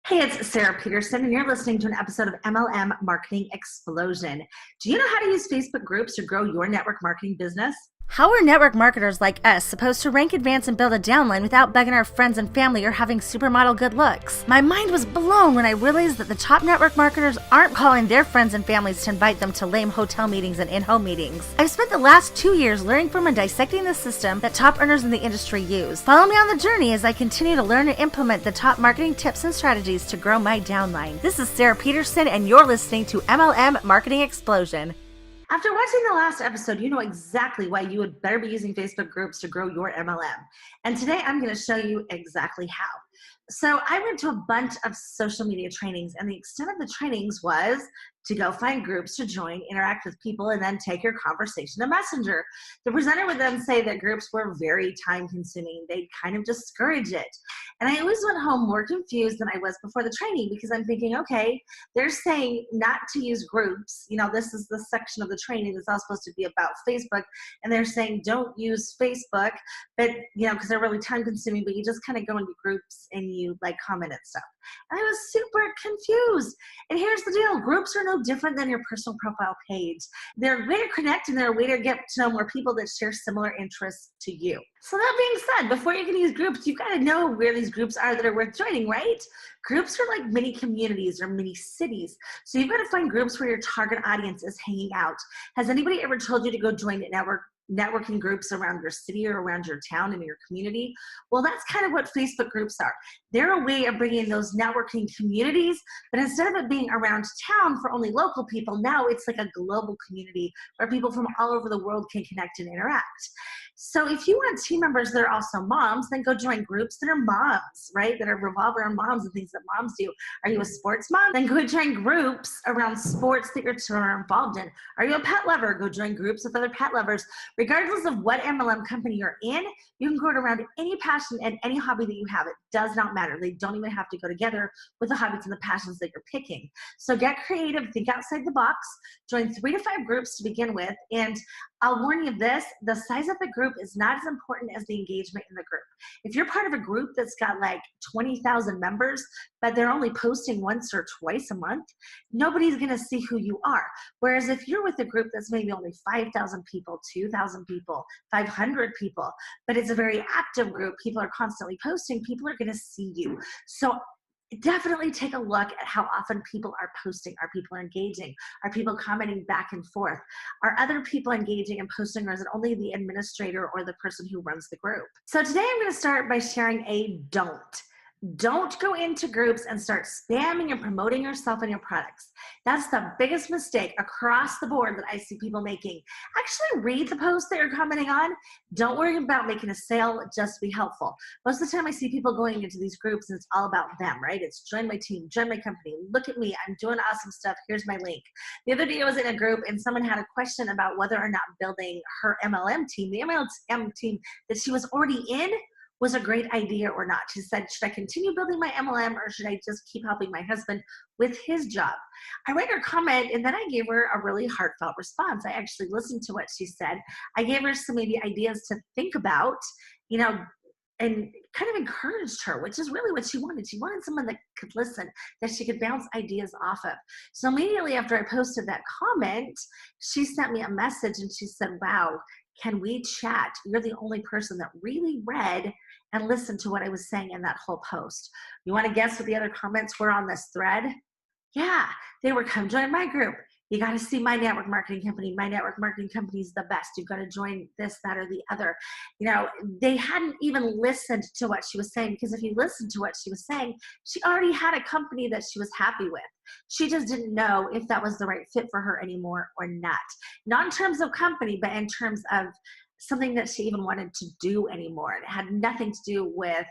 Hey, it's Sarah Peterson, and you're listening to an episode of MLM Marketing Explosion. Do you know how to use Facebook groups to grow your network marketing business? How are network marketers like us supposed to rank, advance, and build a downline without begging our friends and family or having supermodel good looks? My mind was blown when I realized that the top network marketers aren't calling their friends and families to invite them to lame hotel meetings and in-home meetings. I've spent the last 2 years learning from and dissecting the system that top earners in the industry use. Follow me on the journey as I continue to learn and implement the top marketing tips and strategies to grow my downline. This is Sarah Peterson, and you're listening to MLM Marketing Explosion. After watching the last episode, you know exactly why you would better be using Facebook groups to grow your MLM. And today I'm going to show you exactly how. So I went to a bunch of social media trainings, and the extent of the trainings was to go find groups to join, interact with people, and then take your conversation to Messenger. The presenter would then say that groups were very time consuming. They'd kind of discourage it. And I always went home more confused than I was before the training, because I'm thinking, okay, they're saying not to use groups. You know, this is the section of the training that's all supposed to be about Facebook. And they're saying don't use Facebook, but, you know, because they're really time consuming, but you just kind of go into groups and you like comment and stuff. And I was super confused. And here's the deal. Groups are no different than your personal profile page. They're a way to connect, and they're a way to get to know more people that share similar interests to you. So that being said, before you can use groups, you've got to know where these groups are that are worth joining, right? Groups are like mini communities or mini cities. So you've got to find groups where your target audience is hanging out. Has anybody ever told you to go join networking groups around your city or around your town and your community? Well, that's kind of what Facebook groups are. They're a way of bringing those networking communities, but instead of it being around town for only local people, now it's like a global community where people from all over the world can connect and interact. So if you want team members that are also moms, then go join groups that are moms, right? That are revolve around moms and things that moms do. Are you a sports mom? Then go join groups around sports that your children are involved in. Are you a pet lover? Go join groups with other pet lovers. Regardless of what MLM company you're in, you can grow it around any passion and any hobby that you have. It does not matter. They don't even have to go together with the hobbies and the passions that you're picking. So get creative, think outside the box, join 3 to 5 groups to begin with, and I'll warn you of this, the size of the group is not as important as the engagement in the group. If you're part of a group that's got like 20,000 members, but they're only posting once or twice a month, nobody's going to see who you are. Whereas if you're with a group that's maybe only 5,000 people, 2,000 people, 500 people, but it's a very active group, people are constantly posting, people are going to see you. So definitely take a look at how often people are posting. Are people engaging? Are people commenting back and forth? Are other people engaging and posting, or is it only the administrator or the person who runs the group? So today I'm going to start by sharing a don't. Don't go into groups and start spamming and promoting yourself and your products. That's the biggest mistake across the board that I see people making. Actually read the post that you're commenting on. Don't worry about making a sale, just be helpful. Most of the time I see people going into these groups and it's all about them, right? It's join my team, join my company, look at me, I'm doing awesome stuff, here's my link. The other day I was in a group and someone had a question about whether or not building her MLM team, the MLM team that she was already in, was a great idea or not. She said, should I continue building my MLM or should I just keep helping my husband with his job? I read her comment and then I gave her a really heartfelt response. I actually listened to what she said. I gave her some maybe ideas to think about, you know, and kind of encouraged her, which is really what she wanted. She wanted someone that could listen, that she could bounce ideas off of. So immediately after I posted that comment, she sent me a message and she said, wow, can we chat? You're the only person that really read and listened to what I was saying in that whole post. You want to guess what the other comments were on this thread? Yeah, they were, come join my group. You got to see my network marketing company. My network marketing company is the best. You've got to join this, that, or the other. You know, they hadn't even listened to what she was saying, because if you listened to what she was saying, she already had a company that she was happy with. She just didn't know if that was the right fit for her anymore or not. Not in terms of company, but in terms of something that she even wanted to do anymore. It had nothing to do with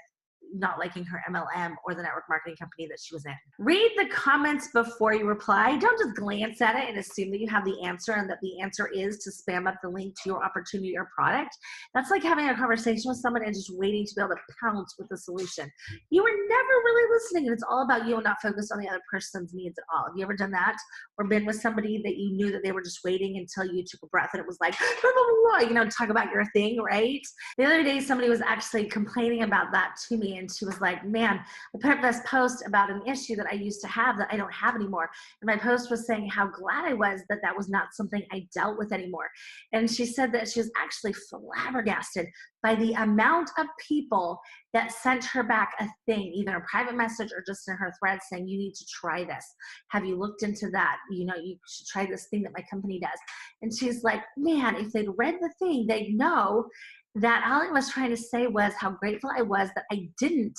not liking her MLM or the network marketing company that she was in. Read the comments before you reply. Don't just glance at it and assume that you have the answer and that the answer is to spam up the link to your opportunity or product. That's like having a conversation with someone and just waiting to be able to pounce with the solution. You were never really listening and it's all about you and not focused on the other person's needs at all. Have you ever done that? Or been with somebody that you knew that they were just waiting until you took a breath and it was like, blah, blah, blah, talk about your thing, right? The other day, somebody was actually complaining about that to me, and she was like, man, I put up this post about an issue that I used to have that I don't have anymore. And my post was saying how glad I was that that was not something I dealt with anymore. And she said that she was actually flabbergasted by the amount of people that sent her back a thing, either a private message or just in her thread saying, you need to try this. Have you looked into that? You should try this thing that my company does. And she's like, man, if they'd read the thing, they'd know that all I was trying to say was how grateful I was that I didn't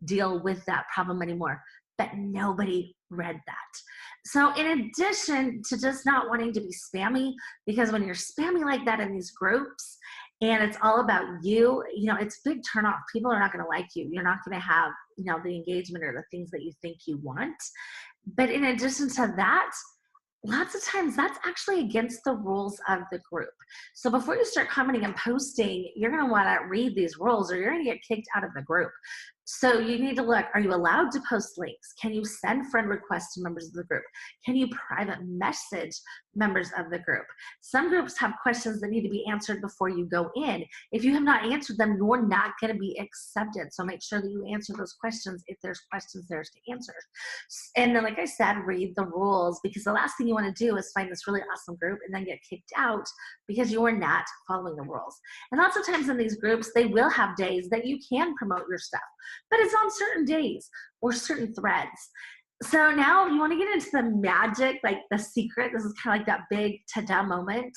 deal with that problem anymore. But nobody read that. So in addition to just not wanting to be spammy, because when you're spammy like that in these groups, and it's all about you, it's a big turnoff. People are not going to like you. You're not going to have, the engagement or the things that you think you want. But in addition to that, lots of times that's actually against the rules of the group. So before you start commenting and posting, you're going to want to read these rules or you're going to get kicked out of the group. So you need to look, are you allowed to post links? Can you send friend requests to members of the group? Can you private message members of the group? Some groups have questions that need to be answered before you go in. If you have not answered them, you're not going to be accepted. So make sure that you answer those questions if there's questions there to answer. And then, like I said, read the rules, because the last thing you want to do is find this really awesome group and then get kicked out because you're not following the rules. And lots of times in these groups, they will have days that you can promote your stuff, but it's on certain days or certain threads. So now you want to get into the magic, like the secret. This is kind of like that big ta-da moment.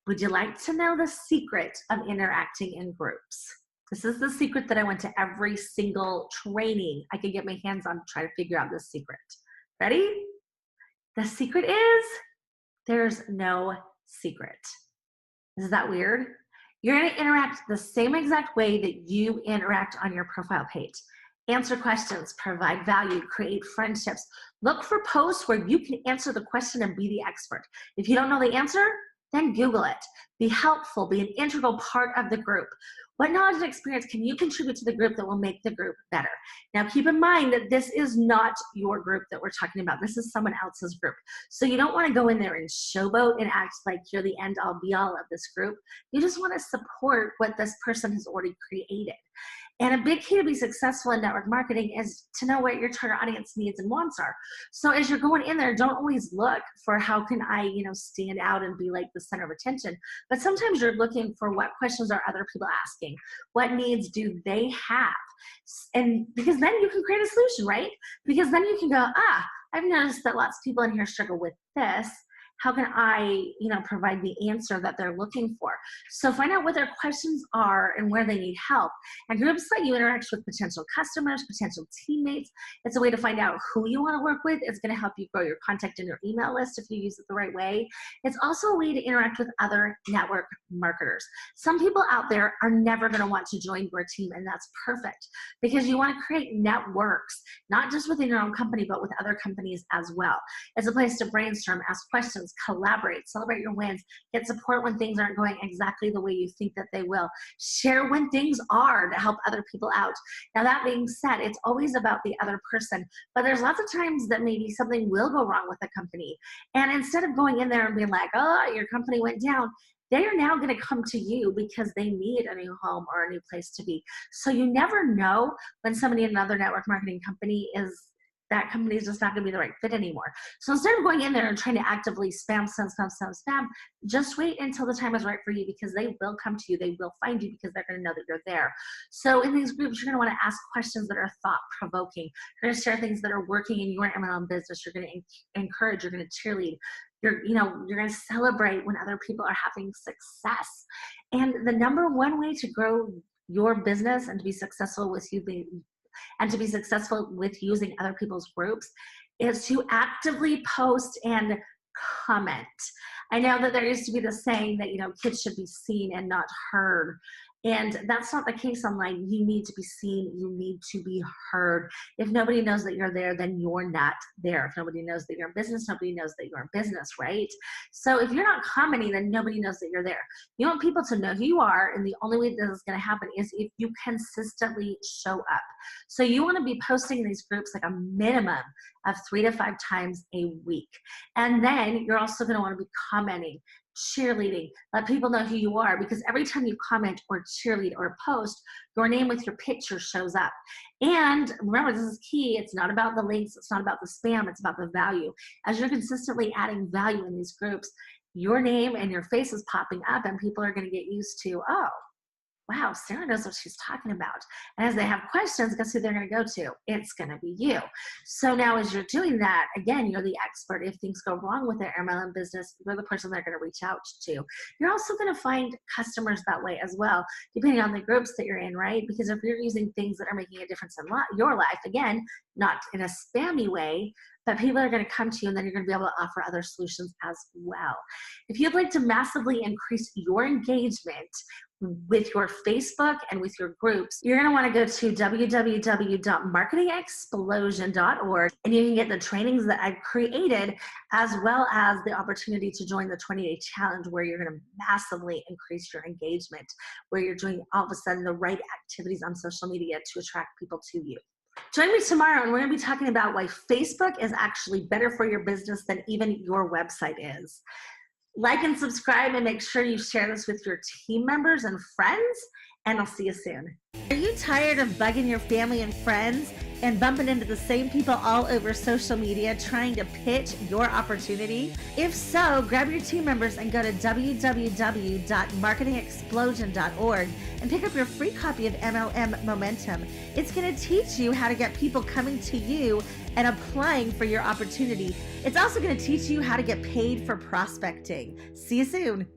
Would you like to know the secret of interacting in groups? This is the secret that I went to every single training I could get my hands on to try to figure out this secret. Ready? The secret is there's no secret. Is that weird? You're going to interact the same exact way that you interact on your profile page. Answer questions, provide value, create friendships. Look for posts where you can answer the question and be the expert. If you don't know the answer, then Google it. Be helpful, be an integral part of the group. What knowledge and experience can you contribute to the group that will make the group better? Now, keep in mind that this is not your group that we're talking about. This is someone else's group. So you don't want to go in there and showboat and act like you're the end-all be-all of this group. You just want to support what this person has already created. And a big key to be successful in network marketing is to know what your target audience needs and wants are. So as you're going in there, don't always look for how can I, stand out and be like the center of attention. But sometimes you're looking for what questions are other people asking? What needs do they have? And because then you can create a solution, right? Because then you can go, I've noticed that lots of people in here struggle with this. How can I, provide the answer that they're looking for? So find out what their questions are and where they need help. And groups let you interact with potential customers, potential teammates. It's a way to find out who you want to work with. It's going to help you grow your contact in your email list if you use it the right way. It's also a way to interact with other network marketers. Some people out there are never going to want to join your team, and that's perfect because you want to create networks, not just within your own company, but with other companies as well. It's a place to brainstorm, ask questions, collaborate, celebrate your wins, get support when things aren't going exactly the way you think that they will. Share when things are to help other people out. Now, that being said, it's always about the other person, but there's lots of times that maybe something will go wrong with a company. And instead of going in there and being like, oh, your company went down, they are now going to come to you because they need a new home or a new place to be. So you never know when somebody in another network marketing company that company is just not going to be the right fit anymore. So instead of going in there and trying to actively spam, just wait until the time is right for you, because they will come to you. They will find you because they're going to know that you're there. So in these groups, you're going to want to ask questions that are thought-provoking. You're going to share things that are working in your MLM business. You're going to encourage. You're going to cheerlead. You're going to celebrate when other people are having success. And the number one way to grow your business and to be successful with using other people's groups is to actively post and comment. I know that there used to be the saying that, kids should be seen and not heard. And that's not the case online. You need to be seen, you need to be heard. If nobody knows that you're there, then you're not there. If nobody knows that you're in business, nobody knows that you're in business, right? So if you're not commenting, then nobody knows that you're there. You want people to know who you are, and the only way that is going to happen is if you consistently show up. So you want to be posting in these groups like a minimum of 3 to 5 times a week. And then you're also going to want to be commenting, cheerleading, let people know who you are, because every time you comment or cheerlead or post, your name with your picture shows up. And remember, this is key. It's not about the links. It's not about the spam. It's about the value. As you're consistently adding value in these groups, your name and your face is popping up, and people are going to get used to, oh, wow, Sarah knows what she's talking about. And as they have questions, guess who they're going to go to? It's going to be you. So now as you're doing that, again, you're the expert. If things go wrong with their MLM business, you're the person they're going to reach out to. You're also going to find customers that way as well, depending on the groups that you're in, right? Because if you're using things that are making a difference in your life, again, not in a spammy way, but people are going to come to you, and then you're going to be able to offer other solutions as well. If you'd like to massively increase your engagement with your Facebook and with your groups, you're going to want to go to www.marketingexplosion.org, and you can get the trainings that I've created, as well as the opportunity to join the 20-day challenge, where you're going to massively increase your engagement, where you're doing all of a sudden the right activities on social media to attract people to you. Join me tomorrow, and we're going to be talking about why Facebook is actually better for your business than even your website is. Like and subscribe, and make sure you share this with your team members and friends, and I'll see you soon. Are you tired of bugging your family and friends and bumping into the same people all over social media trying to pitch your opportunity? If so, grab your team members and go to www.marketingexplosion.org and pick up your free copy of MLM Momentum. It's going to teach you how to get people coming to you and applying for your opportunity. It's also going to teach you how to get paid for prospecting. See you soon.